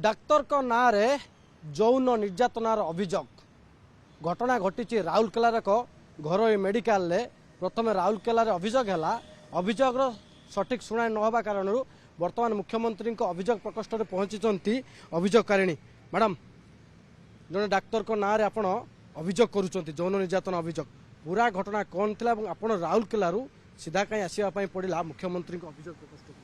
doctor को ना रे यौन निर्यातनार अभियोग घटना घटी राउरकेलार एक घरोई मेडिकल रे प्रथम राउरकेलार अभियोग है अभियोग सठिक शुणा नवा कारण वर्तमान मुख्यमंत्री अभियोग प्रकोष्ठ में पहुंची अभियोगकारिणी मैडम जड़े डाक्तर को ना रे आपण अभियोग करुँच यौन निर्यातन अभियोग पूरा घटना कौन थी आप राउरकेला सीधा कहीं आसवाई पड़ा मुख्यमंत्री अभियोग प्रकोष्ठ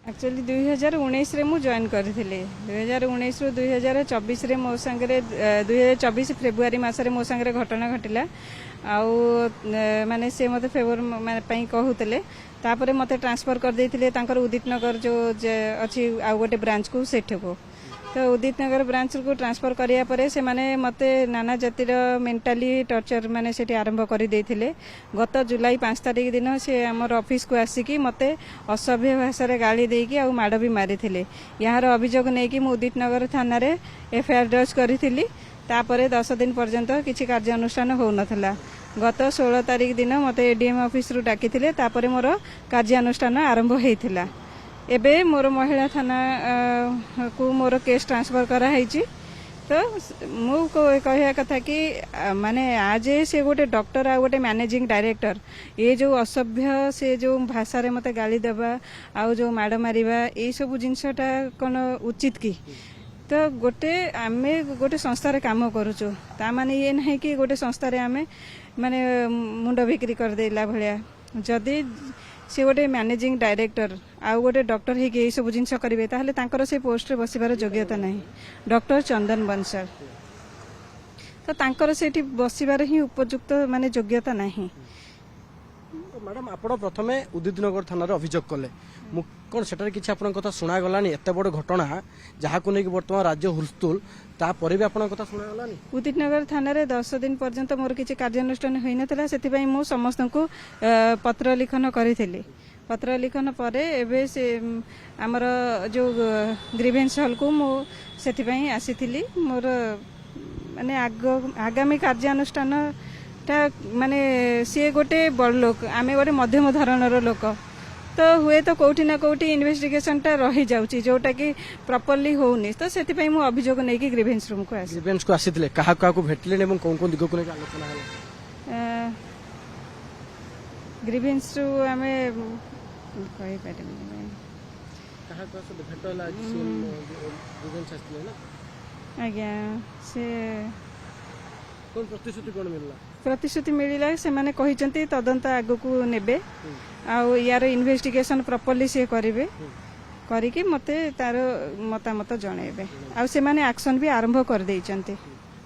एक्चुअली 2019 रे मु जॉइन करथिले 2019 रु 2024 रे मो संगे 2024 फेब्रुआरी मासरे मो संगे घटना घटिला आउ माने से मते फेवर माने पई कहउतले तापरे मते ट्रांसफर कर देथिले तांकर उदित नगर जो अछि आ गोटे ब्रांच को सेठको तो उदित नगर ब्रांच को ट्रांसफर करिया परे से माने मते नाना जातिर मेंटली टॉर्चर माने सेठी आरंभ करि देथिले गत जुलाई 5 तारिख दिन से हमर ऑफिस को आसिकी मते असभ्य भाषा रे गाली देकी आ माड़ भी मारिथिले यार अभियोग नै कि मु उदित नगर थाना रे एफआईआर दर्ज करिथिली तापरे 10 दिन पर्यंत किछि कार्यानुष्ठान हो नथला गत 16 तारिख दिन मते एडीएम ऑफिस रु डाकिथिले तापरे मोर कार्यानुष्ठान आरंभ हेइथिला एबे मोर महिला थाना को मोर केस ट्रांसफर करा हैची तो मु कहया कथा कि माने आज से गोटे डॉक्टर आ गोटे मैनेजिंग डायरेक्टर ये जो असभ्य से जो भाषा रे मते गाली देबा आ जो माड़ मारिबा ए सब जिंसटा कोन उचित की तो गोटे आमे गोटे संस्था रे काम करूचो ता माने ये नहीं कि गोटे संस्था रे आमे माने मुंड बिक्री कर देला भलिया जदी से गोटे मैनेजिंग डायरेक्टर आउ गोटे डॉक्टर हे कि सब जिनस करेंगे ताहले तांकर से पोस्ट रे बसिबार योग्यता नहीं डॉक्टर चंदन बंसल तो तांकर सेठी बसिबार ही उपयुक्त माने योग्यता नहीं मैडम आप प्रथम उदित नगर थाना अभियोग कले कौन से किसी आप कथा शुणा गलानी एत बड़ घटना जहाँ को लेकिन बर्तमान राज्य हुलस्थुल तापर भी आप कथा शुणा गलानी उदित नगर थाना रे 10 दिन पर्यंत मोर किसी कार्यानुष्ठान होई नथला सेति मु समस्त को पत्र लिखन करिथिली पत्र लिखन परे एबे से हमर जो ग्रीवेंस हॉल को मु सेति आसीथिली मोर माने आगामी कार्यानुष्ठान माने सी गोटे बड़ लोक आमे गोटे मध्यम धरणर लोक तो हुए तो कौटी ना कौटी इन्वेस्टिगेशन टा रही जाउची जोटा कि प्रॉपर्ली होउनी तो सेति पई मु अभियोग नै कि ग्रीवेंस रूम को आसी ग्रीवेंस को आसीथिले काहा काहा को भेटले एवं कोन कोन दिग को लेके आलोचना हला ग्रीवेंस रू हमें कहि पारिबे काहा काहा से भेटला ग्रीवेंस आसीथिले ना आज्ञा से कोन प्रतिश्रुति कोन मिलला प्रतिश्रुति मिलला से माने कहिचंती तदंत आगु को नेबे आ यार इन्वेस्टिगेशन प्रॉपर्ली से करिवे करिके मते तार मतामत जणेबे आ से माने एक्शन भी आरंभ कर देइचंती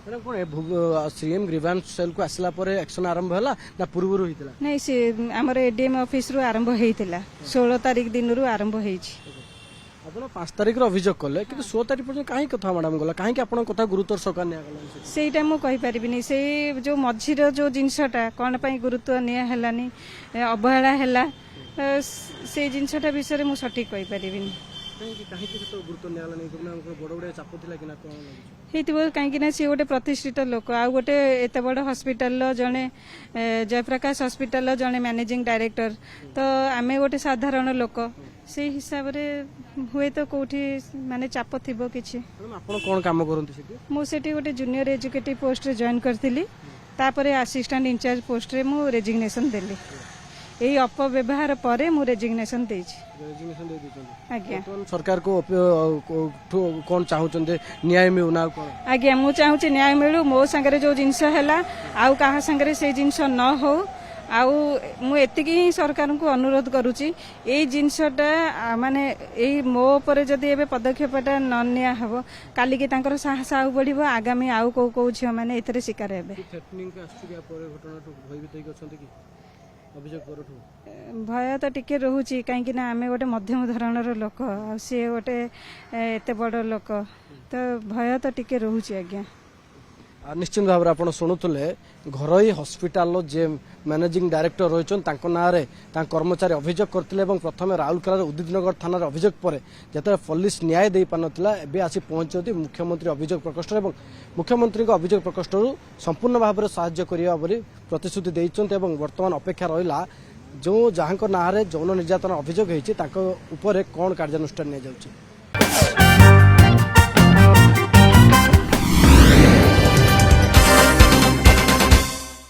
मैडम कोन सीएम ग्रीवेंस सेल को आसला परे एक्शन आरंभ हला ना पूर्व रु हितला नहीं से हमर एडीएम ऑफिस रु आरंभ हेइतिला 16 तारिख दिन रु आरंभ हेइची आपण 5 तारिख रो अभियोग कले कि 16 तारिख पर्यंत काहे कथा मैडम गला काहे कि आपण कथा गुरुत्व सरकार निया गला सेटा मु कहि परिबिनी से जो मझिर जो जिंसटा कोन पई गुरुत्व निया हलानी अवहेला हला से जिंसटा विषय मु सठिक कहि परिबिनी काहे कि तो गुरुत्व निया हलानी गुना बड़ बड़ चाप थिला कि ना कोन हेतिबो काहे कि ना से गोटे प्रतिष्ठित लोक आ गोटे एते बड़ हॉस्पिटल लो जने जयप्रकाश हॉस्पिटल लो जने मैनेजिंग डायरेक्टर तो आमे गोटे साधारण लोक से हिसाब रे हुए तो कोठी माने चाप थिबो किछि आपण कोन काम करंती सेठी मु सेठी गोटे जूनियर एजुकेटिव पोस्ट रे जॉइन करथिली तापरे असिस्टेंट इंचार्ज पोस्ट रे मु रेजिग्नेशन देली एई अपव्यवहार परे मु रेजिग्नेशन देछि रेजिग्नेशन दे दिछन आज्ञा तो सरकार को कोन चाहउचन जे न्याय मिलु ना कोन आज्ञा मु चाहूची न्याय मिलु मो संगे जो जिंस हैला आउ काहा संगे से जिंस न हो आउ मु एतिकी ही सरकार को अनुरोध करूची ए जिनसटा माने ए मो ऊपर जदी एबे पदक्षेपटा न निया हबो काली के तांकर साहस आउ बढ़िबो आगामी आउ को झियो माने एतरे शिकार हेबे थ्रेटनिंग का आस्ति परे घटना तो भयभीत होई गछन्ते कि अभियोग करथु भय तो टिके रहूची काहे कि ना आमे गोटे मध्यम धरणर लोक आ से गोटे एते बड़ लोक तो भय तो टिके रहूची आज्ञा निश्चित भाव आप शुणुले घरोई हॉस्पिटल जे मैनेजिंग डायरेक्टर रही ना कर्मचारी अभियोग करते प्रथम राउरकेला उदित नगर थाना अभियोग पर जिते पुलिस न्याय दे पार नाला आसी पहुंचती मुख्यमंत्री अभियोग प्रकोष्ठ और मुख्यमंत्री अभियोग प्रकोष्ठ संपूर्ण भाव में साहाय्य करने प्रतिश्रुति देते बर्तमान अपेक्षा रहा जो जहाँ नाँ यौन निर्यातन अभियोग होती कौन कार्यानुष्ठान नि जाउछि